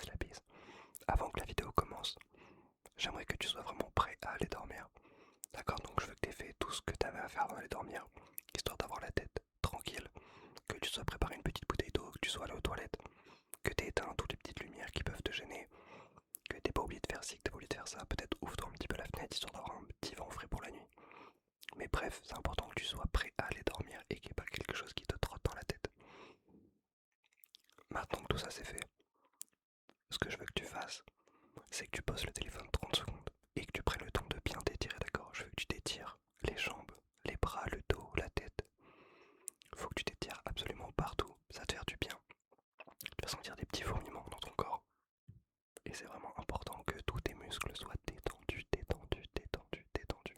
la bise. Avant que la vidéo commence, j'aimerais que tu sois vraiment prêt à aller dormir. D'accord? Donc je veux que tu aies fait tout ce que tu avais à faire avant d'aller dormir, histoire d'avoir la tête tranquille, que tu sois préparé une petite bouteille d'eau, que tu sois allé aux toilettes, que tu aies éteint toutes les petites lumières qui peuvent te gêner, que t'aies pas oublié de faire ci, que t'aies pas oublié de faire ça. Peut-être ouvre-toi un petit peu la fenêtre histoire d'avoir un petit vent frais pour la nuit. Mais bref, c'est important que tu sois prêt à aller dormir et qu'il n'y ait pas quelque chose qui te trotte dans la tête. Maintenant que tout ça c'est fait, ce que je veux que tu fasses, c'est que tu poses le téléphone 30 secondes et que tu prennes le temps de bien t'étirer, d'accord? Je veux que tu t'étires les jambes, les bras, le dos, la tête. Faut que tu t'étires absolument partout, ça te fait du bien. Tu vas sentir des petits fourmillements dans ton corps. Et c'est vraiment important que tous tes muscles soient détendus, détendus, détendus, détendus.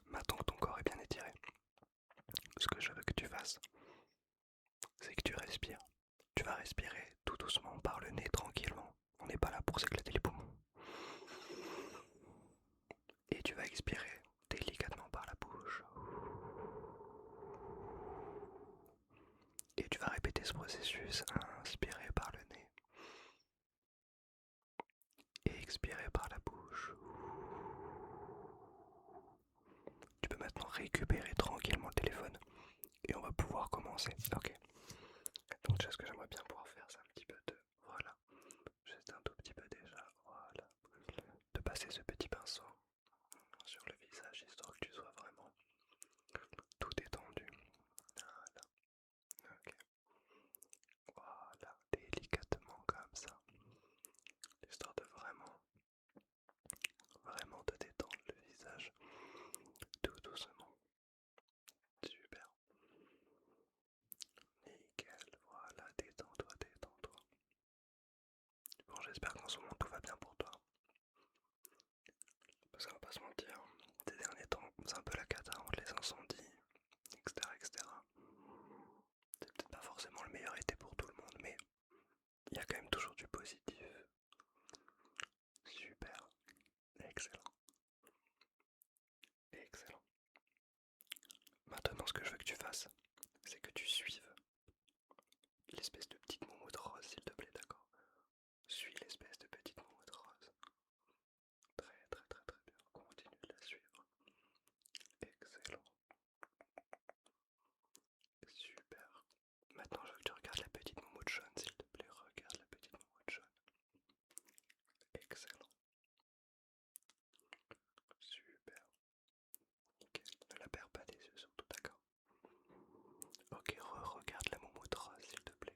Maintenant que ton corps est bien étiré, ce que je veux que tu fasses, c'est que tu respires. Tu vas respirer tout doucement par le nez, tranquillement. On n'est pas là pour s'éclater les poumons. Et tu vas expirer délicatement par la bouche. Et tu vas répéter ce processus, inspirer par le nez et expirer par la bouche. Tu peux maintenant récupérer tranquillement le téléphone et on va pouvoir commencer. Ok. Donc déjà ce que j'aimerais bien pouvoir faire, c'est un petit peu de... Voilà. Juste un tout petit peu déjà. Voilà. De passer ce petit pinceau sur le visage histoire que tu sois vraiment tout détendu. Voilà. Ok. Voilà. Délicatement comme ça. Histoire de vraiment, vraiment te détendre le visage. Tout doucement. Super. Nickel. Voilà. Détends-toi, détends-toi. Bon, j'espère qu'en ce moment tout va bien pour toi. Parce qu'on va pas se mentir, ces derniers temps, c'est un peu la cata entre les incendies, etc. etc. C'est peut-être pas forcément le meilleur été pour tout le monde, mais il y a quand même toujours du positif. Super. Excellent. Excellent. Maintenant, ce que je veux que tu fasses, c'est que tu suives l'espèce de petite moumoute rose, s'il te plaît, d'accord? Suis l'espèce de petite moumoute rose. Très très très très bien. Continue de la suivre. Excellent. Super. Maintenant, je veux que tu regardes la petite moumoute jaune, s'il te plaît. Regarde la petite moumoute jaune. Excellent. Super. Nickel. Ne la perds pas des yeux, surtout, d'accord? Ok, regarde la moumoute rose, s'il te plaît.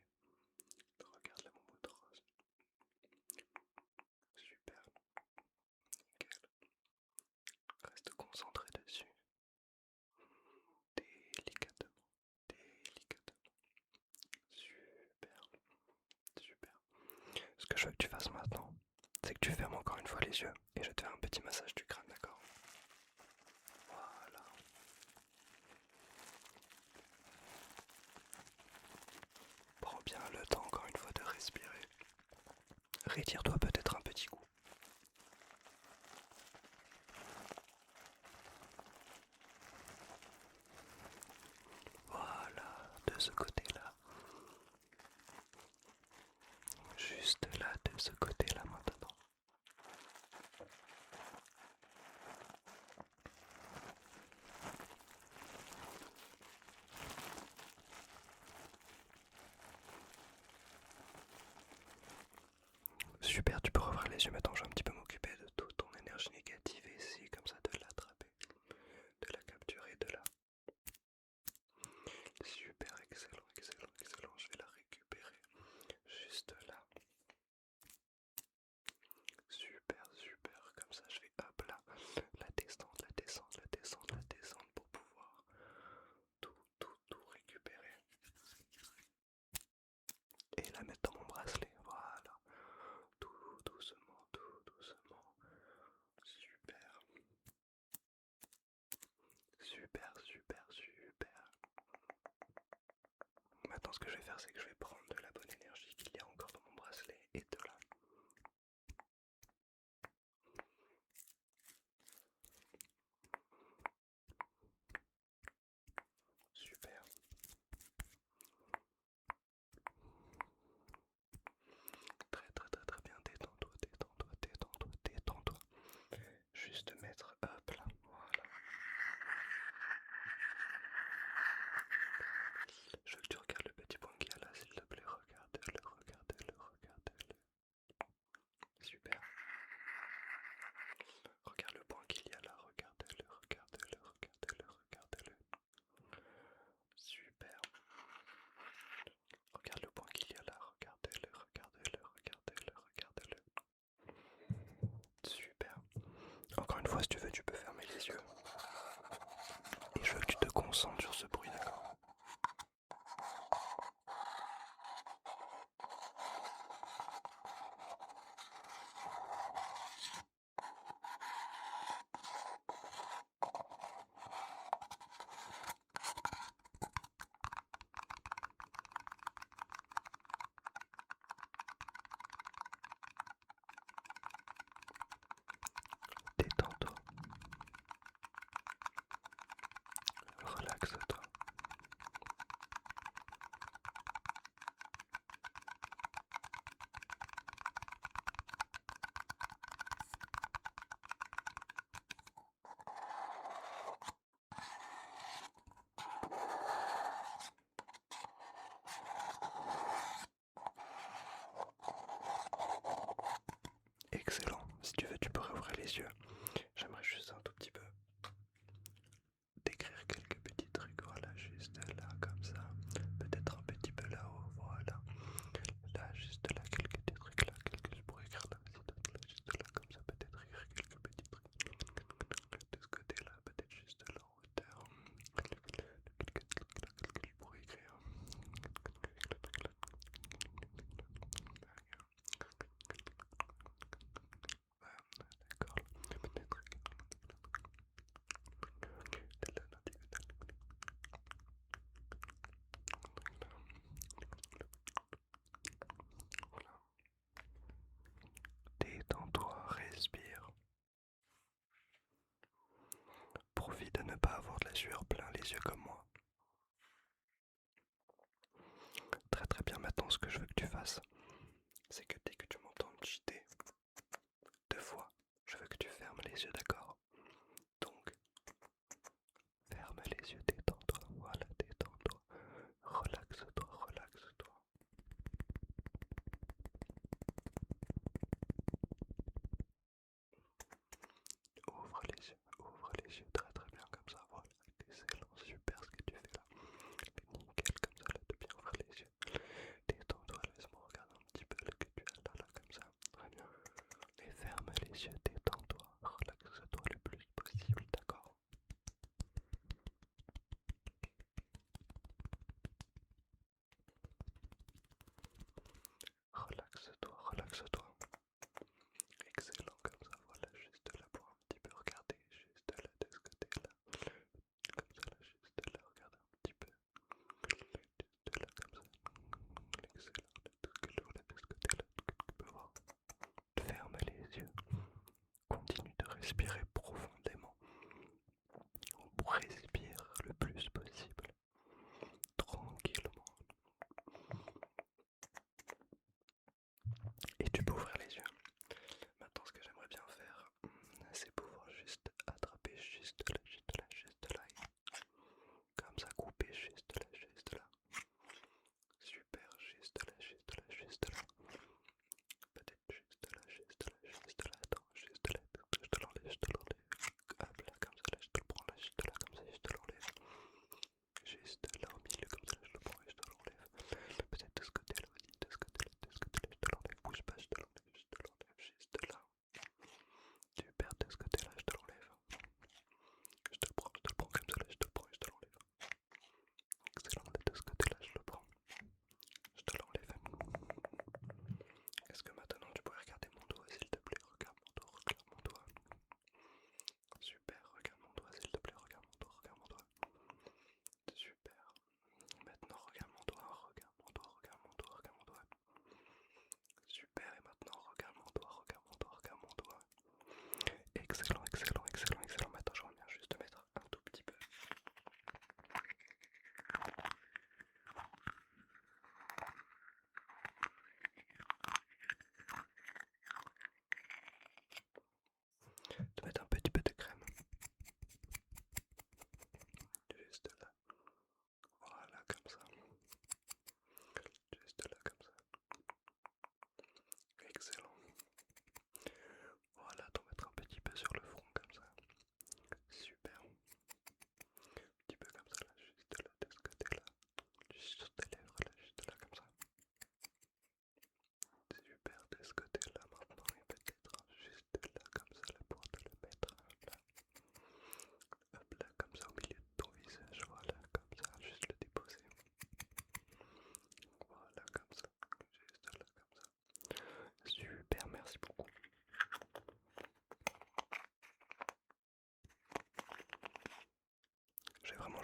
Regarde la moumoute rose. Super. Nickel. Reste concentré dessus. Délicatement. Délicatement. Super. Super. Ce que je veux que tu fasses maintenant, c'est que tu fermes encore une fois les yeux et je vais te faire un petit massage du crâne, d'accord? Voilà. Prends bien le temps encore une fois de respirer. Retire-toi peut-être un petit coup. Voilà, de ce côté-là. Juste là, de ce côté-là maintenant. Super, tu peux rouvrir les yeux maintenant, je vais un petit peu m'occuper de toute ton énergie négative et essayer comme ça de l'attraper, de la capturer, de la... Super, excellent, excellent, excellent, je vais la récupérer juste là. Super, super, comme ça je vais hop là, la descendre, la descendre, la descendre, la descendre pour pouvoir tout récupérer. Et la mettre dans mon bracelet, voilà. Tout doucement, tout doucement. Super. Super, super, super. Maintenant ce que je vais faire c'est que je vais prendre de la bonne énergie qu'il y a encore dans mon bracelet et de la... Super. les yeux. Et je veux que tu te concentres sur ce bruit, d'accord? Détends-toi. Relaxe-toi. Excellent. Si tu veux, tu peux ouvrir les yeux. J'aimerais juste un tout petit peu d'écrire quelques petits trucs, voilà, juste là, comme ça. Peut-être un petit peu là-haut, voilà. Là, juste là, quelques petits trucs là, je pourrais écrire là aussi, là, juste là, comme ça, peut-être écrire quelques petits trucs. De ce côté-là, peut-être juste là en hauteur. Quelques trucs là, que je pourrais écrire. D'accord, peut-être. Voilà. Détends-toi, respire. Profite de ne pas avoir de la sueur plein les yeux comme moi. Très très bien, maintenant ce que je veux que tu fasses, c'est que dès que tu m'entends cheater 2 fois, je veux que tu fermes les yeux, d'accord? Donc, ferme les yeux, détends-toi, voilà, détends-toi. Relaxe-toi, relaxe-toi. Ouvre les yeux, très très bien comme ça, voilà. Excellent, super ce que tu fais là. Nickel, comme ça, là, de bien ouvrir les yeux. Détends-toi, laisse-moi regarder un petit peu ce que tu as là, comme ça. Très bien. Et ferme les yeux, détends-toi, relaxe-toi.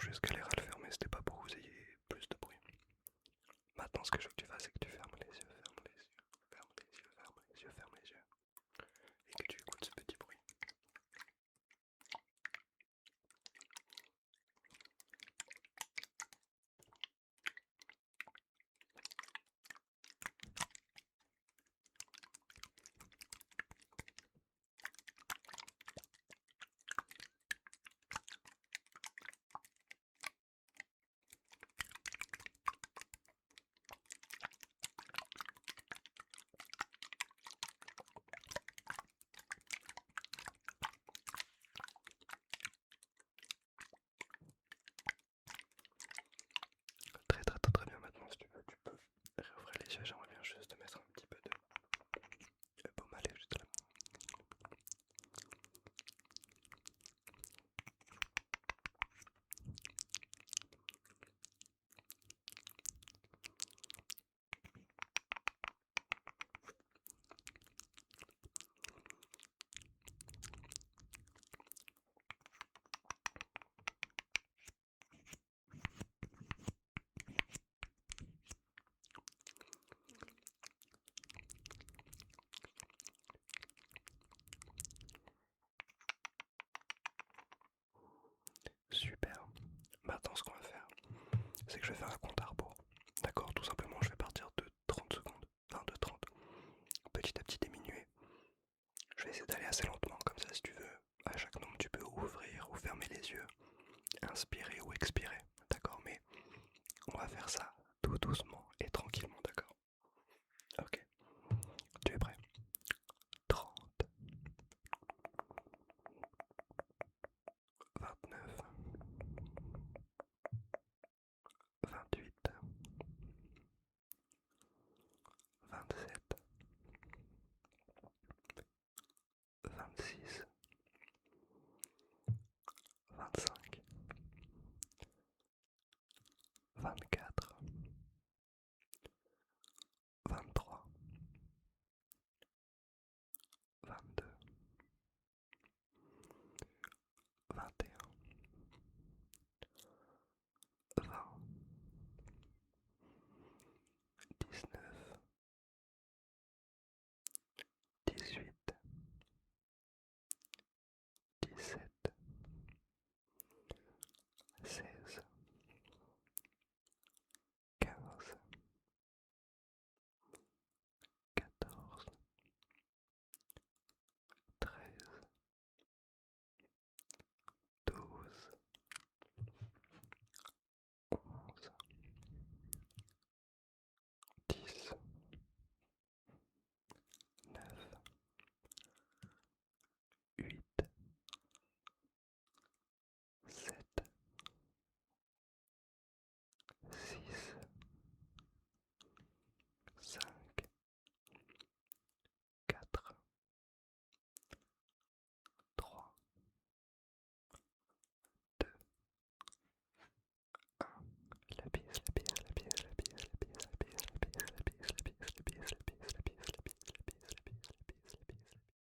juste galéré à le faire, mais c'était pas pour que vous ayez plus de bruit. Maintenant, ce que je veux que tu fasses, c'est que tu fermes les yeux, fermes les yeux, ferme les yeux, ferme les yeux, ferme les yeux. Et que tu écoutes ce petit bruit. Très très très très bien. Maintenant, si tu veux, tu peux réouvrir les yeux. J'aimerais bien juste te mettre un petit peu de baume à lèvres juste là. Super. Maintenant, ce qu'on va faire, c'est que je vais faire un compte à rebours. D'accord, tout simplement, je vais partir de 30 secondes, enfin de 30. Petit à petit diminuer. Je vais essayer d'aller assez lentement, comme ça, si tu veux. À chaque nombre, tu peux ouvrir ou fermer les yeux, inspirer ou expirer. D'accord, mais on va faire ça tout doucement et tranquillement, d'accord? Ok, tu es prêt? 30, 29, 28, 27, 26, 25, 24,